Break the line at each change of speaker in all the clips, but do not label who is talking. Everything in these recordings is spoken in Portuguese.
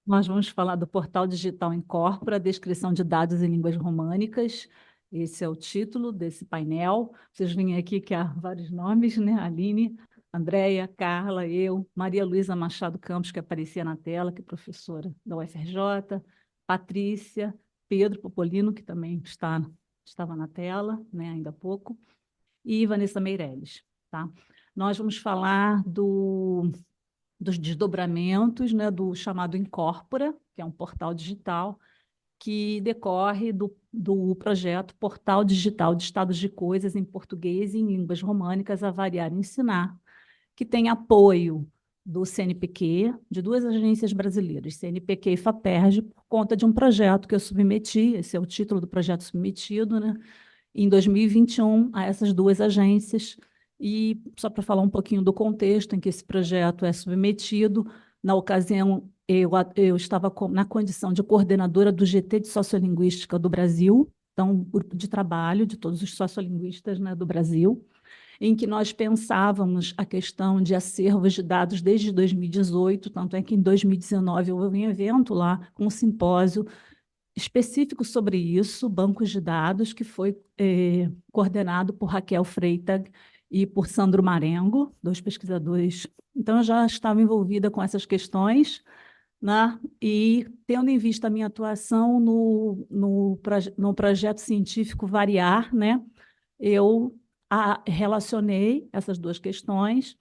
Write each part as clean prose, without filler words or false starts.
Nós vamos falar do Portal Digital Incorpora, descrição de dados em línguas românicas. Esse é o título desse painel. Vocês veem aqui que há vários nomes, né? Aline, Andréia, Carla, eu, Maria Luísa Machado Campos, que aparecia na tela, que é professora da UFRJ, Patrícia, Pedro Popolino, que também estava na tela, né, ainda há pouco, e Vanessa Meirelles, tá? Nós vamos falar dos desdobramentos, né, do chamado Incorpora, que é um portal digital, que decorre do projeto Portal Digital de Estados de Coisas em Português e em Línguas Românicas a Variar e Ensinar, que tem apoio do CNPq, de duas agências brasileiras, CNPq e FAPERJ, por conta de um projeto que eu submeti, esse é o título do projeto submetido, né, em 2021, a essas duas agências. E só para falar um pouquinho do contexto em que esse projeto é submetido, na ocasião, eu estava na condição de coordenadora do GT de Sociolinguística do Brasil, então, um grupo de trabalho de todos os sociolinguistas, né, do Brasil, em que nós pensávamos a questão de acervos de dados desde 2018, tanto é que em 2019 houve um evento lá, com um simpósio específico sobre isso, bancos de dados, que foi coordenado por Raquel Freitag e por Sandro Marengo, dois pesquisadores. Então, eu já estava envolvida com essas questões, né? E tendo em vista a minha atuação no projeto científico Variar, né? Eu relacionei essas duas questões,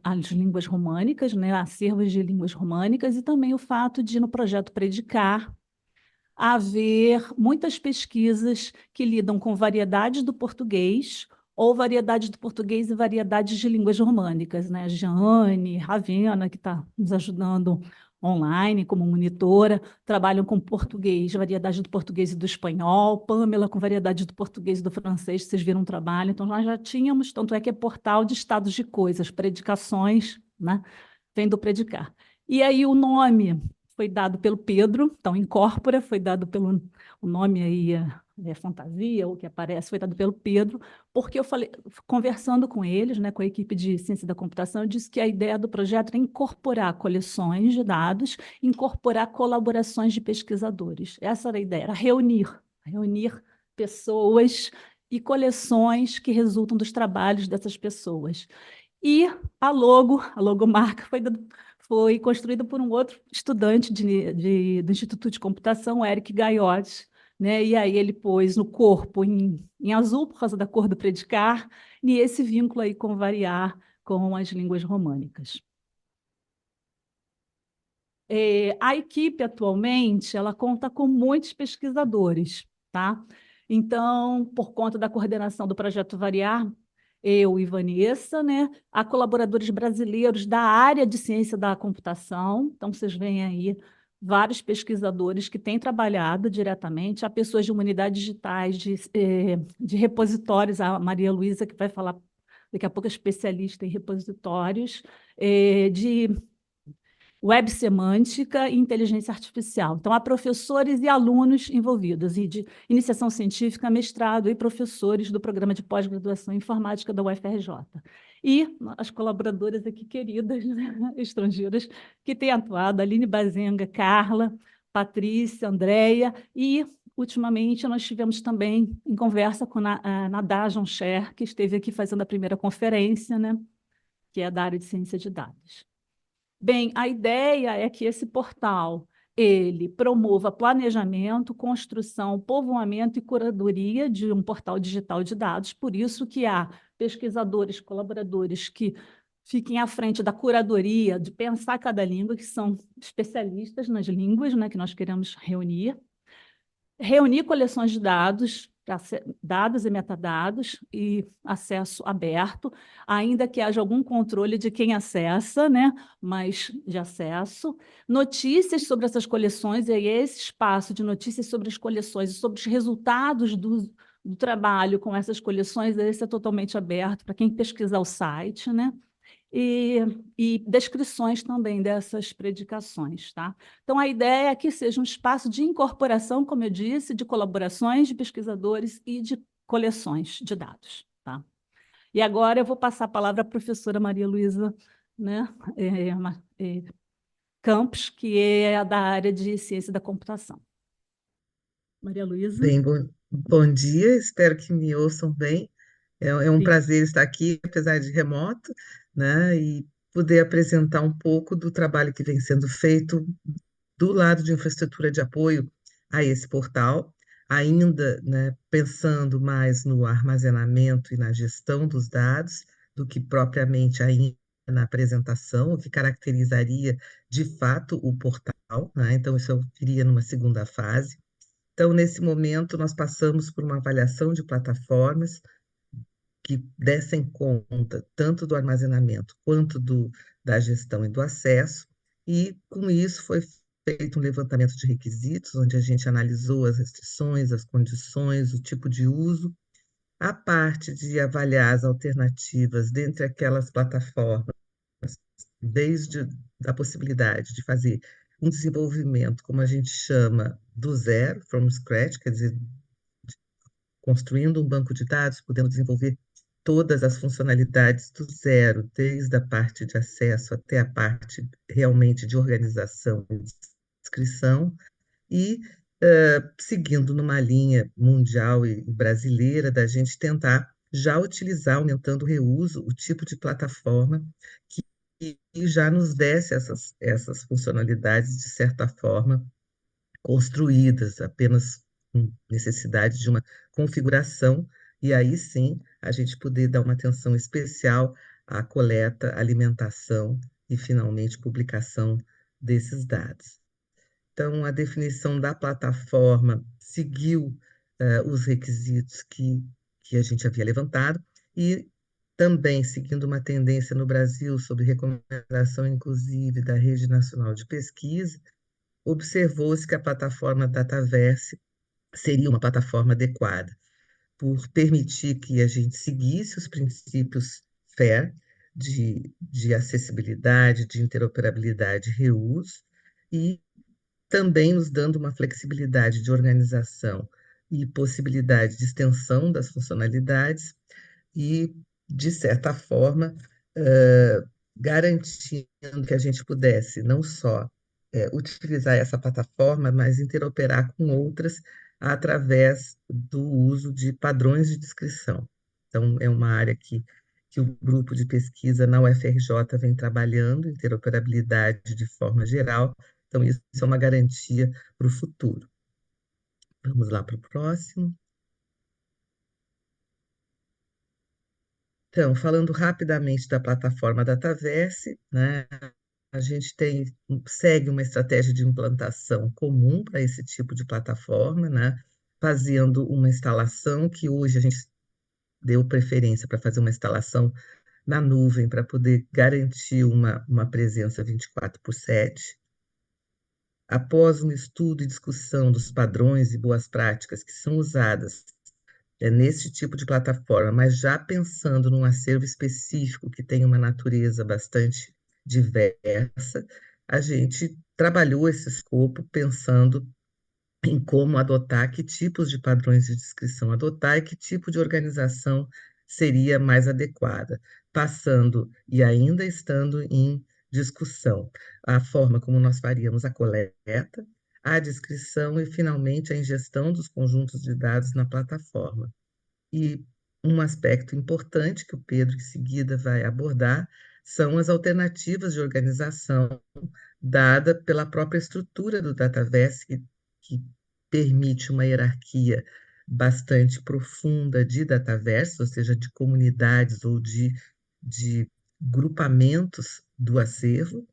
as línguas românicas, né? Acervos de línguas românicas, e também o fato de, no projeto Predicar, haver muitas pesquisas que lidam com variedades do português ou variedades do português e variedades de línguas românicas, né? Jeane, Ravena, que está nos ajudando online como monitora, trabalham com português, variedade do português e do espanhol, Pamela com variedade do português e do francês, vocês viram o trabalho, então nós já tínhamos, tanto é que é portal de estados de coisas, predicações, né? Vem do predicar. E aí o nome foi dado pelo Pedro, então Incorpora foi dado pelo o nome aí fantasia, o que aparece foi dado pelo Pedro, porque eu falei, conversando com eles, né, com a equipe de ciência da computação, eu disse que a ideia do projeto era incorporar coleções de dados, incorporar colaborações de pesquisadores. Essa era a ideia, era reunir pessoas e coleções que resultam dos trabalhos dessas pessoas. E a logomarca foi construída por um outro estudante do Instituto de Computação, o Eric Gaiotti, né? E aí ele pôs no corpo em azul, por causa da cor do predicar, e esse vínculo aí com variar com as línguas românicas. A equipe, atualmente, ela conta com muitos pesquisadores, tá? Então, por conta da coordenação do projeto Variar, eu e Vanessa, né? Há colaboradores brasileiros da área de ciência da computação, então vocês veem aí vários pesquisadores que têm trabalhado diretamente, há pessoas de humanidades digitais, de repositórios, a Maria Luísa, que vai falar daqui a pouco, é especialista em repositórios, de web semântica e inteligência artificial. Então, há professores e alunos envolvidos, e de iniciação científica, mestrado e professores do programa de pós-graduação em informática da UFRJ. E as colaboradoras aqui queridas, né, estrangeiras, que têm atuado, Aline Bazenga, Carla, Patrícia, Andréia, e, ultimamente, nós tivemos também em conversa com a Nadá Joncher, que esteve aqui fazendo a primeira conferência, né, que é da área de ciência de dados. Bem, a ideia é que esse portal ele promova planejamento, construção, povoamento e curadoria de um portal digital de dados, por isso que há pesquisadores, colaboradores que fiquem à frente da curadoria, de pensar cada língua, que são especialistas nas línguas, né, que nós queremos reunir coleções de dados, dados e metadados e acesso aberto, ainda que haja algum controle de quem acessa, né? Mas de acesso, notícias sobre essas coleções, e aí esse espaço de notícias sobre as coleções e sobre os resultados do trabalho com essas coleções, esse é totalmente aberto para quem pesquisar o site, né? E, e descrições também dessas predicações, tá? Então, a ideia é que seja um espaço de incorporação, como eu disse, de colaborações de pesquisadores e de coleções de dados, tá? E agora eu vou passar a palavra à professora Maria Luísa, né? Campos, que é da área de ciência da computação. Maria Luísa?
Bem, bom dia, espero que me ouçam bem. É um
Sim.
prazer estar aqui, apesar de remoto, né, e poder apresentar um pouco do trabalho que vem sendo feito do lado de infraestrutura de apoio a esse portal, ainda, né, pensando mais no armazenamento e na gestão dos dados do que propriamente ainda na apresentação, o que caracterizaria de fato o portal, né? Então, isso eu viria numa segunda fase. Então, nesse momento, nós passamos por uma avaliação de plataformas que dessem conta tanto do armazenamento quanto da gestão e do acesso, e com isso foi feito um levantamento de requisitos, onde a gente analisou as restrições, as condições, o tipo de uso, a parte de avaliar as alternativas dentre aquelas plataformas, desde a possibilidade de fazer um desenvolvimento, como a gente chama, do zero, from scratch, quer dizer, construindo um banco de dados, podendo desenvolver todas as funcionalidades do zero, desde a parte de acesso até a parte realmente de organização e descrição, e seguindo numa linha mundial e brasileira da gente tentar já utilizar, aumentando o reuso, o tipo de plataforma que, que já nos desse essas funcionalidades, de certa forma, construídas, apenas com necessidade de uma configuração, e aí sim a gente poder dar uma atenção especial à coleta, alimentação e, finalmente, publicação desses dados. Então, a definição da plataforma seguiu os requisitos que a gente havia levantado e também seguindo uma tendência no Brasil sobre recomendação, inclusive, da Rede Nacional de Pesquisa, observou-se que a plataforma Dataverse seria uma plataforma adequada, por permitir que a gente seguisse os princípios FAIR, de acessibilidade, de interoperabilidade e reuso, e também nos dando uma flexibilidade de organização e possibilidade de extensão das funcionalidades e, de certa forma, garantindo que a gente pudesse não só utilizar essa plataforma, mas interoperar com outras através do uso de padrões de descrição. Então, é uma área que o grupo de pesquisa na UFRJ vem trabalhando, interoperabilidade de forma geral. Então, isso é uma garantia para o futuro. Vamos lá para o próximo. Então, falando rapidamente da plataforma Dataverse, né, a gente segue uma estratégia de implantação comum para esse tipo de plataforma, né, fazendo uma instalação que hoje a gente deu preferência para fazer uma instalação na nuvem para poder garantir uma presença 24/7. Após um estudo e discussão dos padrões e boas práticas que são usadas nesse tipo de plataforma, mas já pensando num acervo específico que tem uma natureza bastante diversa, a gente trabalhou esse escopo pensando em como adotar, que tipos de padrões de descrição adotar e que tipo de organização seria mais adequada, passando e ainda estando em discussão a forma como nós faríamos a coleta, a descrição e, finalmente, a ingestão dos conjuntos de dados na plataforma. E um aspecto importante que o Pedro, em seguida, vai abordar são as alternativas de organização dada pela própria estrutura do Dataverse, que permite uma hierarquia bastante profunda de dataversos, ou seja, de comunidades ou de grupamentos do acervo,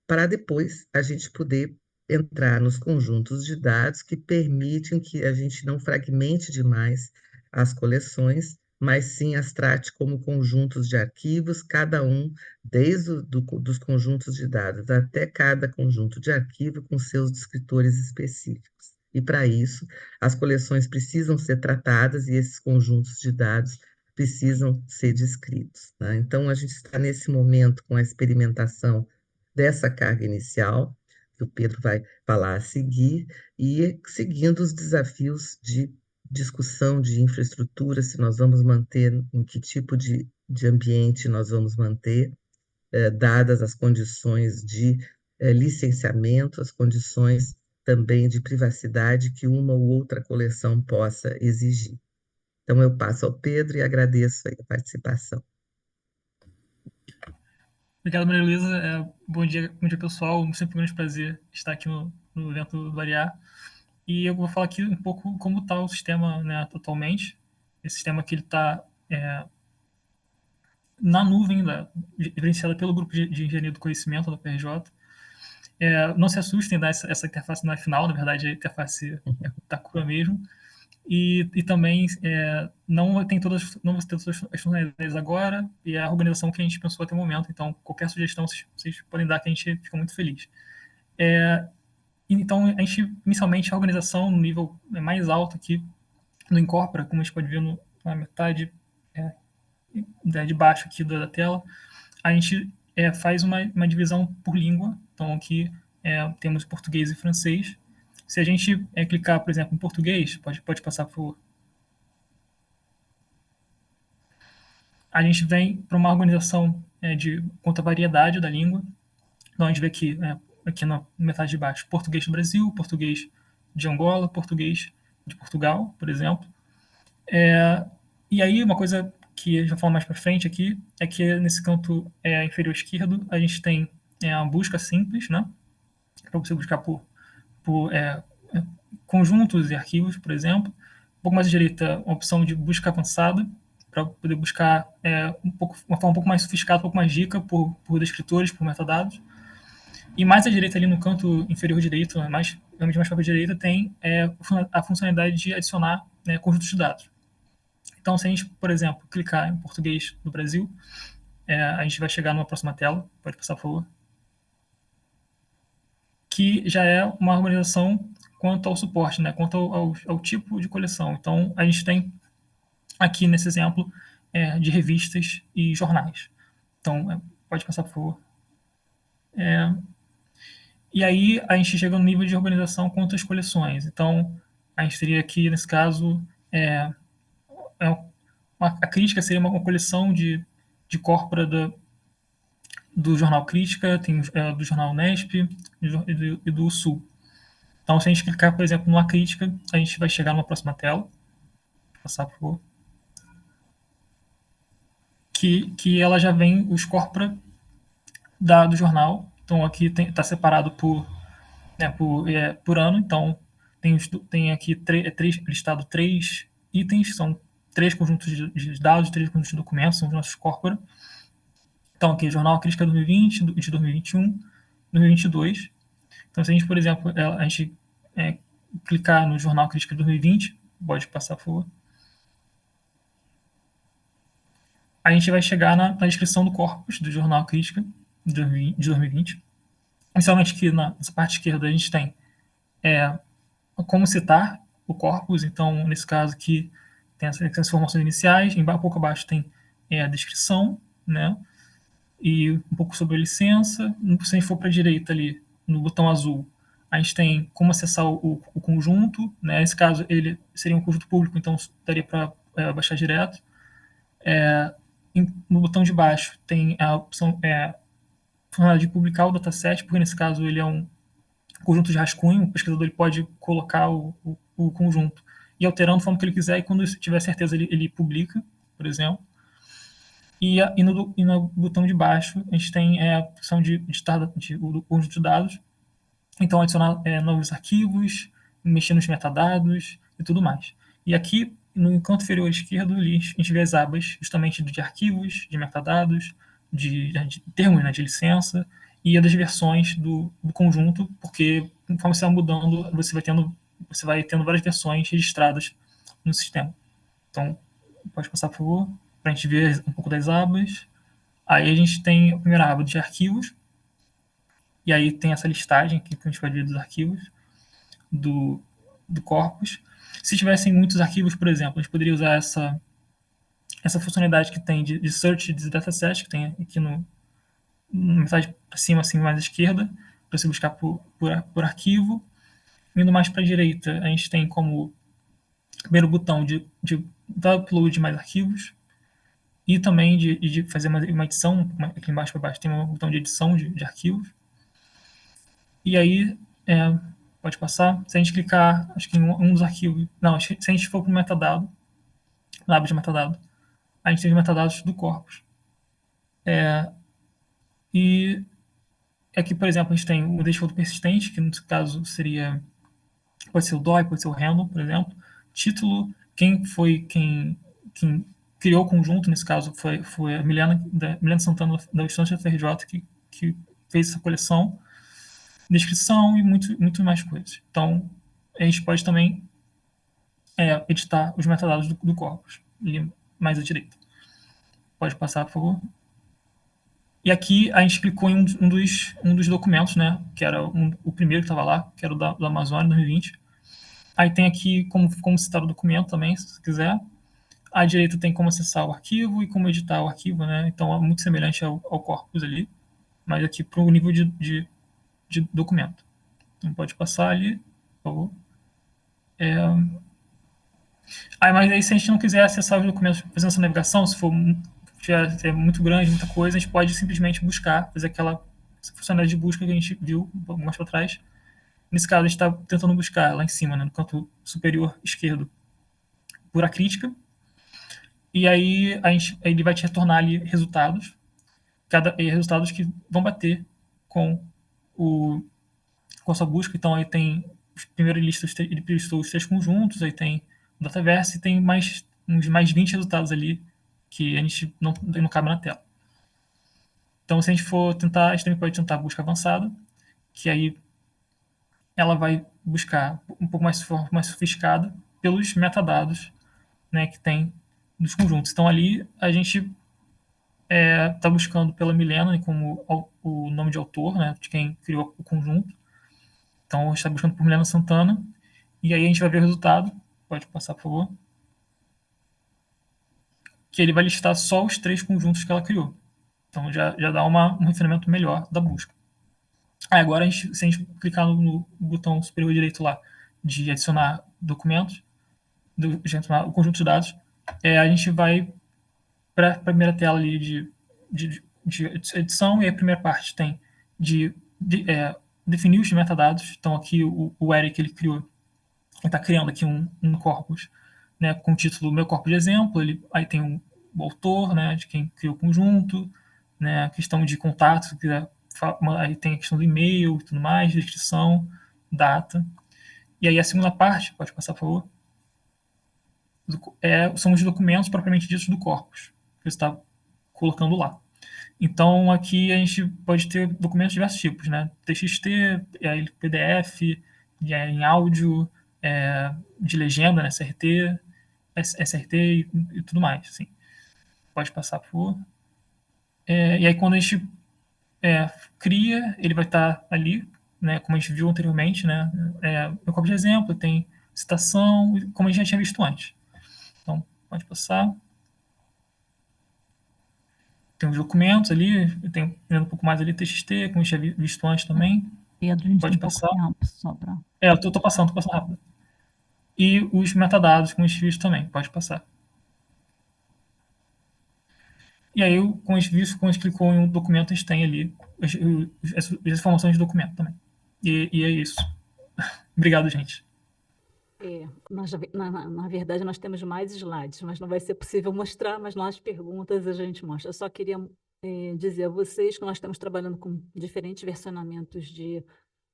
para depois a gente poder entrar nos conjuntos de dados que permitem que a gente não fragmente demais as coleções, mas sim as trate como conjuntos de arquivos, cada um, desde dos conjuntos de dados até cada conjunto de arquivo com seus descritores específicos. E para isso, as coleções precisam ser tratadas e esses conjuntos de dados precisam ser descritos, né? Então, a gente está nesse momento com a experimentação dessa carga inicial, que o Pedro vai falar a seguir, e seguindo os desafios de discussão de infraestrutura, se nós vamos manter, em que tipo de ambiente nós vamos manter, dadas as condições de licenciamento, as condições também de privacidade que uma ou outra coleção possa exigir. Então, eu passo ao Pedro e agradeço aí a participação.
Obrigado, Maria Luísa. Bom dia, pessoal. Sempre um grande prazer estar aqui no evento do Variar. E eu vou falar aqui um pouco como está o sistema, né, atualmente. Esse sistema aqui está na nuvem, gerenciada pelo grupo de engenharia do conhecimento da PRJ. Não se assustem, essa interface não é final, na verdade a interface está crua mesmo. E também não vai ter todas as funcionalidades agora, e é a organização que a gente pensou até o momento. Então, qualquer sugestão vocês podem dar, que a gente fica muito feliz. Então, a gente, inicialmente, a organização no nível mais alto aqui no Incorpora, como a gente pode ver na metade de baixo aqui da tela, a gente faz uma divisão por língua. Então, aqui temos português e francês. Se a gente clicar, por exemplo, em português, pode passar por... A gente vem para uma organização quanto à variedade da língua. Então, a gente vê aqui na metade de baixo, português do Brasil, português de Angola, português de Portugal, por exemplo. E aí, uma coisa que a gente vai falar mais para frente aqui é que nesse canto inferior esquerdo a gente tem a busca simples, né? Para você buscar por conjuntos e arquivos, por exemplo. Um pouco mais à direita, a opção de busca avançada, para poder buscar uma forma um pouco mais sofisticada, um pouco mais rica por descritores, por metadados. E mais à direita, ali no canto inferior direito, realmente mais para a direita, tem a funcionalidade de adicionar conjuntos de dados. Então, se a gente, por exemplo, clicar em português do Brasil, a gente vai chegar numa próxima tela. Pode passar, por favor. Que já é uma organização quanto ao suporte, né? Quanto ao tipo de coleção. Então, a gente tem aqui nesse exemplo de revistas e jornais. Então, pode passar, por favor. E aí a gente chega no nível de organização quanto às coleções. Então, a gente teria aqui, nesse caso, a crítica seria uma coleção de corpora do jornal Crítica, tem do jornal Unesp e do Sul. Então, se a gente clicar, por exemplo, numa crítica, a gente vai chegar numa próxima tela. Passar, por favor. Que ela já vem os corpora do jornal. Então, aqui está separado por ano. Então, tem aqui listado 3 itens, são 3 conjuntos de dados, 3 conjuntos de documentos, são os nossos corpora. Então, aqui, Jornal Crítica 2020, de 2021, 2022. Então, se a gente, por exemplo, a gente clicar no Jornal Crítica 2020, pode passar, por favor. A gente vai chegar na descrição do corpus do Jornal Crítica de 2020. Inicialmente, aqui nessa parte esquerda, a gente tem como citar o corpus. Então, nesse caso aqui, tem essas informações iniciais. Um pouco abaixo tem a descrição, né? E um pouco sobre a licença. Se a gente for para a direita ali, no botão azul, a gente tem como acessar o conjunto, né? Nesse caso, ele seria um conjunto público, então daria para baixar direto. No botão de baixo tem a opção de publicar o dataset, porque nesse caso ele é um conjunto de rascunho. O pesquisador ele pode colocar o conjunto e alterando da forma que ele quiser, e quando tiver certeza ele publica, por exemplo. E no botão de baixo a gente tem a opção de editar o conjunto de dados, então adicionar novos arquivos, mexer nos metadados e tudo mais. E aqui no canto inferior esquerdo a gente vê as abas justamente de arquivos, de metadados, de termos, né, de licença, e das versões do conjunto, porque conforme você vai mudando, você vai tendo várias versões registradas no sistema. Então, pode passar, por favor, para a gente ver um pouco das abas. Aí a gente tem a primeira aba de arquivos, e aí tem essa listagem aqui que a gente vai ver dos arquivos do corpus. Se tivessem muitos arquivos, por exemplo, a gente poderia usar essa funcionalidade que tem de search de dataset, que tem aqui na metade para cima, assim, mais à esquerda, para você buscar por arquivo. Indo mais para a direita, a gente tem como primeiro botão de upload de mais arquivos, e também de fazer uma edição. Aqui embaixo para baixo tem um botão de edição de arquivos. E aí, pode passar. Se a gente clicar, acho que em um dos arquivos. Não, se a gente for para o metadado, na aba de metadado, a gente tem os metadados do corpus. E aqui, por exemplo, a gente tem o default persistente, que no caso seria. Pode ser o DOI, pode ser o handle, por exemplo. Título, quem criou o conjunto, nesse caso, foi a Milena Santana, da estudante da FRJ, que fez essa coleção. Descrição e muito mais coisas. Então, a gente pode também editar os metadados do corpus, ali mais à direita. Pode passar, por favor. E aqui a gente clicou em um dos documentos, né, que era o primeiro que estava lá, que era o da Amazônia, 2020. Aí tem aqui como citar o documento também, se você quiser. À direita tem como acessar o arquivo e como editar o arquivo, né? Então é muito semelhante ao corpus ali, mas aqui para o nível de documento. Então pode passar ali, por favor. Mas aí se a gente não quiser acessar os documentos fazendo essa navegação, se for muito grande, muita coisa, a gente pode simplesmente buscar, fazer aquela funcionalidade de busca que a gente viu mais para trás. Nesse caso, a gente está tentando buscar lá em cima, né, no canto superior esquerdo, por acrítica. E aí ele vai te retornar ali resultados, resultados que vão bater com com a sua busca. Então aí tem primeiro ele listou os três conjuntos, aí tem o Dataverse e tem uns mais 20 resultados ali que a gente não cabe na tela. Então se a gente for tentar, a gente também pode tentar busca avançada, que aí ela vai buscar um pouco mais sofisticada pelos metadados, né, que tem dos conjuntos. Então ali a gente está buscando pela Milena como o nome de autor, né, de quem criou o conjunto. Então a gente está buscando por Milena Santana. E aí a gente vai ver o resultado. Pode passar, por favor. Que ele vai listar só os três conjuntos que ela criou. Então já dá um refinamento melhor da busca. Agora, se a gente clicar no botão superior direito lá de adicionar documentos, de adicionar o conjunto de dados, a gente vai para a primeira tela ali de edição, e a primeira parte tem definir os metadados. Então aqui o Eric ele está criando aqui um corpus, né, com o título Meu Corpo de Exemplo. Aí tem o autor, né, de quem criou o conjunto, né, a questão de contato, aí tem a questão do e-mail e tudo mais, descrição, data. E aí a segunda parte, pode passar, por favor, são os documentos propriamente ditos do corpus, que você está colocando lá. Então, aqui a gente pode ter documentos de diversos tipos, né? TXT, PDF, em áudio, de legenda, né? SRT, SRT e tudo mais. Assim. Pode passar, por favor. E aí, quando a gente cria, ele vai estar ali, né? Como a gente viu anteriormente, né? Meu copo de exemplo, tem citação, como a gente já tinha visto antes. Então, pode passar. Tem os documentos ali, tem um pouco mais ali, TXT, como a gente já visto antes também.
Pedro, a gente
Pode
tem pouco
passar.
tempo só para...
Eu tô passando rápido. E os metadados, como a gente viu também, pode passar. E aí, com os vistos, quando a gente clicou em um documento, a gente tem ali as informações do documento também. E é isso. Obrigado, gente.
Na verdade, nós temos mais slides, mas não vai ser possível mostrar, mas nas perguntas a gente mostra. Eu só queria dizer a vocês que nós estamos trabalhando com diferentes versionamentos de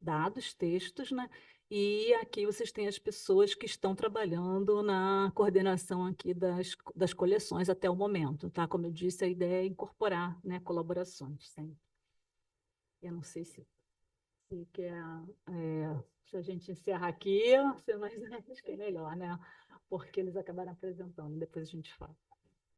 dados, textos, né? E aqui vocês têm as pessoas que estão trabalhando na coordenação aqui das coleções até o momento, tá? Como eu disse, a ideia é incorporar, né, colaborações sempre. Eu não sei se quer, se a gente encerra aqui, mas acho que é melhor, né? Porque eles acabaram apresentando, depois a gente fala.